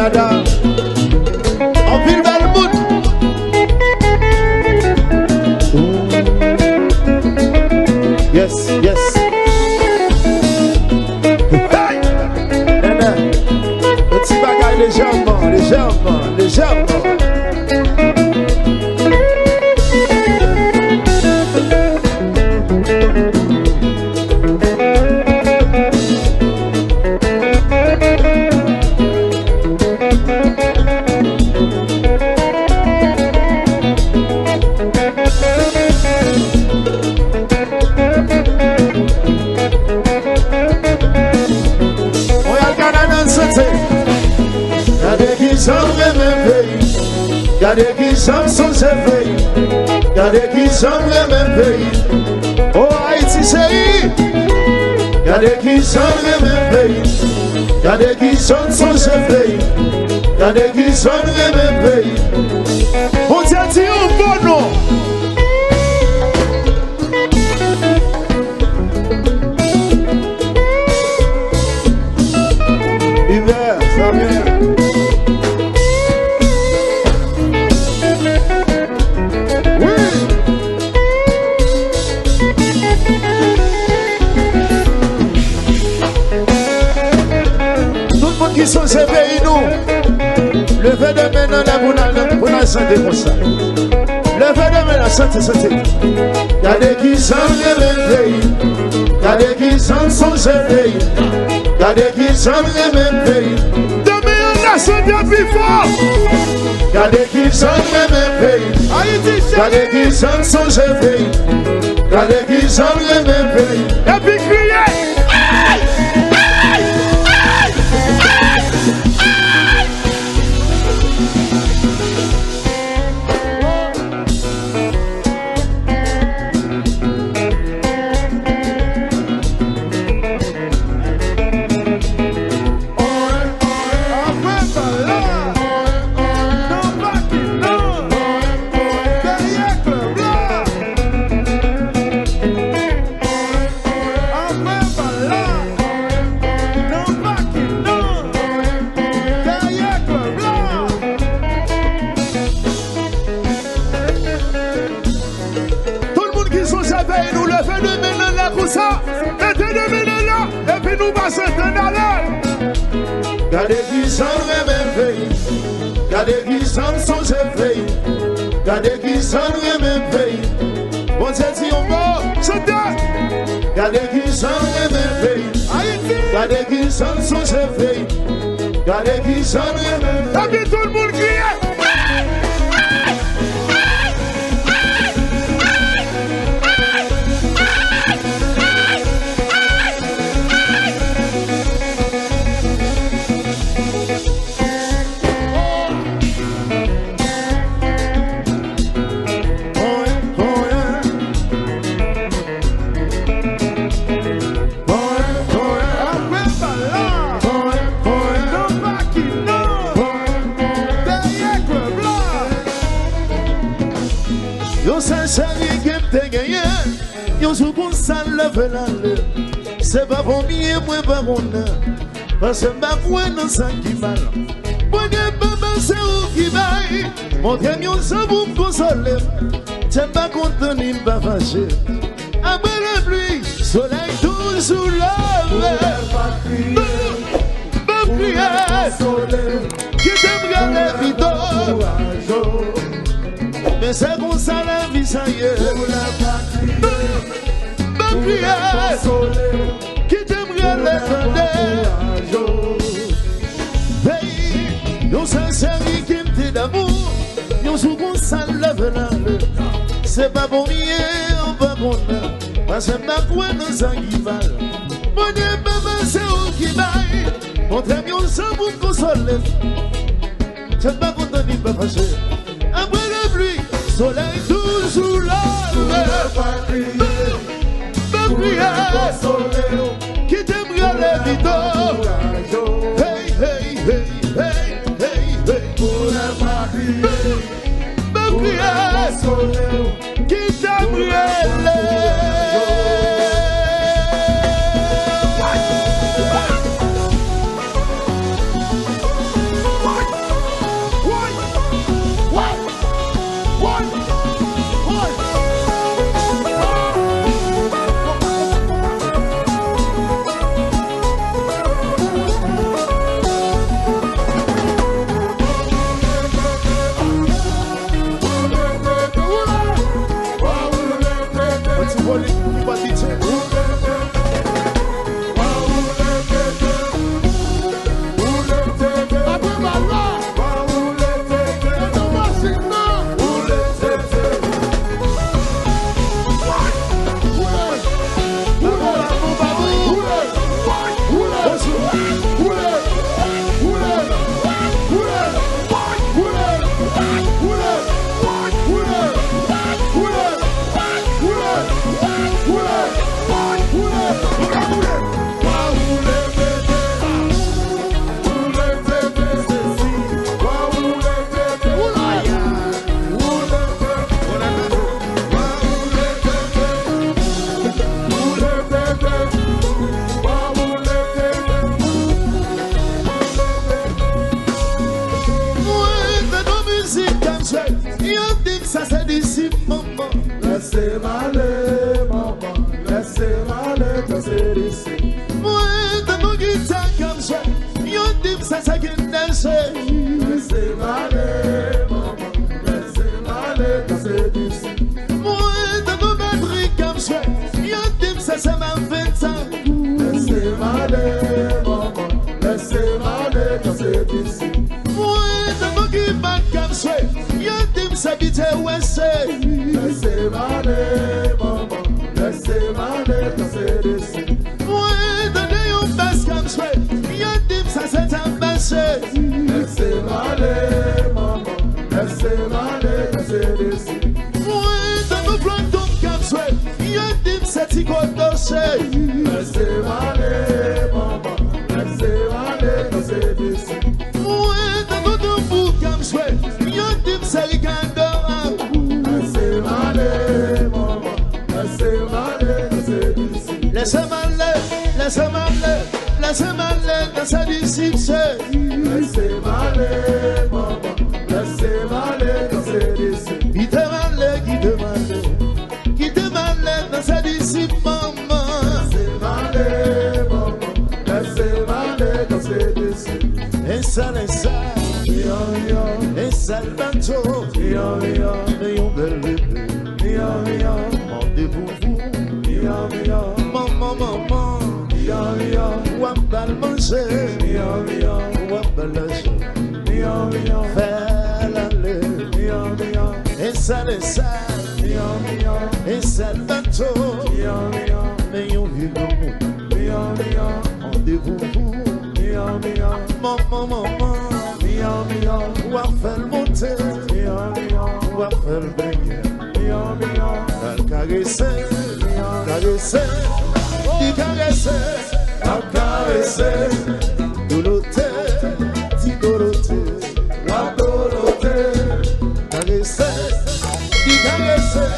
Canada. En ville Belmout. Yes, yes. Hey! Le petit bagaille légèrement, légèrement, légèrement. Gardez qui j'aime son pays, gardez qui j'aime le même pays. Oh Haïti chérie, gardez qui j'aime le même pays, gardez qui j'aime son pays, gardez qui j'aime le même pays. On t'a dit un bon nom. Hiver, ça vient. Qui sont ces pays nous. Levez de main dans la pour la santé comme ça. Levez de main la santé, santé. Gardez qui sont les mêmes pays. Gardez qui sont ces pays. Gardez qui sont les mêmes pays. Demain on a santé plus fort. Gardez qui sont les mêmes pays. Gardez qui sont ces pays. Gardez qui sont les mêmes pays. Et puis criez. Gardez qui sont les mêmes pays, gardez qui sont ces pays, gardez qui sont les mêmes pays. Bon Dieu dit on va, c'est gardez qui sont les mêmes pays, gardez qui sont ces pays, gardez qui sont les mêmes pays. Et puis tout le monde crie. C'est pas pour mieux, moi pas mon nom. Parce que ma foi dans ça qui mal. Moi n'est pas c'est où qui vaille. Mon camion ça vous me consoler. T'es pas content ni pas fâché. Après la pluie, soleil tout sous l'œuvre. Pas prier. Qui t'aime garder vite. Mais c'est comme ça la vie, ça y est. Qui t'aimerait les hey, yon sincère qui me d'amour, yon souvent ça lève la main. C'est pas bon mieux, on va bon là. Parce que ma foi dans un rival. Mon Dieu, maman, c'est où qui vaille. Mon très bien, ça vous console. C'est pas content ni pas fâché. Après la pluie, soleil tout sous l'œuvre. Qui t'aimerait les vito. Hey, hey, hey, hey, hey, hey. Pour la Paris. Me prier. Qui t'aimerait les. malé, danser d'ici. Moi, dans mon guitare comme ça, yon dim ça c'est qui danse. Laissez malé, maman, laissez malé, danser d'ici. Moi, dans mon batterie comme ça, yon dim ça c'est ma 20 ans. Laissez malé, maman, laissez malé, danser d'ici. Moi, dans mon guitare comme ça, yon dim ça bite ouest. Laissez malé, maman, laissez malé, danser d'ici. Moi, dans yon basse comme ça, yon dim ça c'est un basse. Laissez malé, maman, laissez malé, danser d'ici. Moi, dans mon planton comme ça, yon dim ça t'y condose. Laissez malé, maman, laissez malé, danser d'ici. Moi, dans mon debout comme ça, yon dim ça rigando. Laissez malé, maman, laissez malé, danser d'ici. Laissez-moi aller dans sa disciple. Laissez malé, maman, laissez malé, danser d'ici. Qui te malade dans sa disciple, maman. Laissez malé, maman, laissez malé, danser d'ici. Et ça, et ça, tantôt, et yon bel bébé. Rendez-vous, maman. Wapal manger, wapal lâcher, faire l'aller, et ça, et ça, tantôt, mais yon vit rendez-vous, maman, wapal monter, wapal baigner, caresser, di caresser, doloter, di doloter, caresser, di caresser,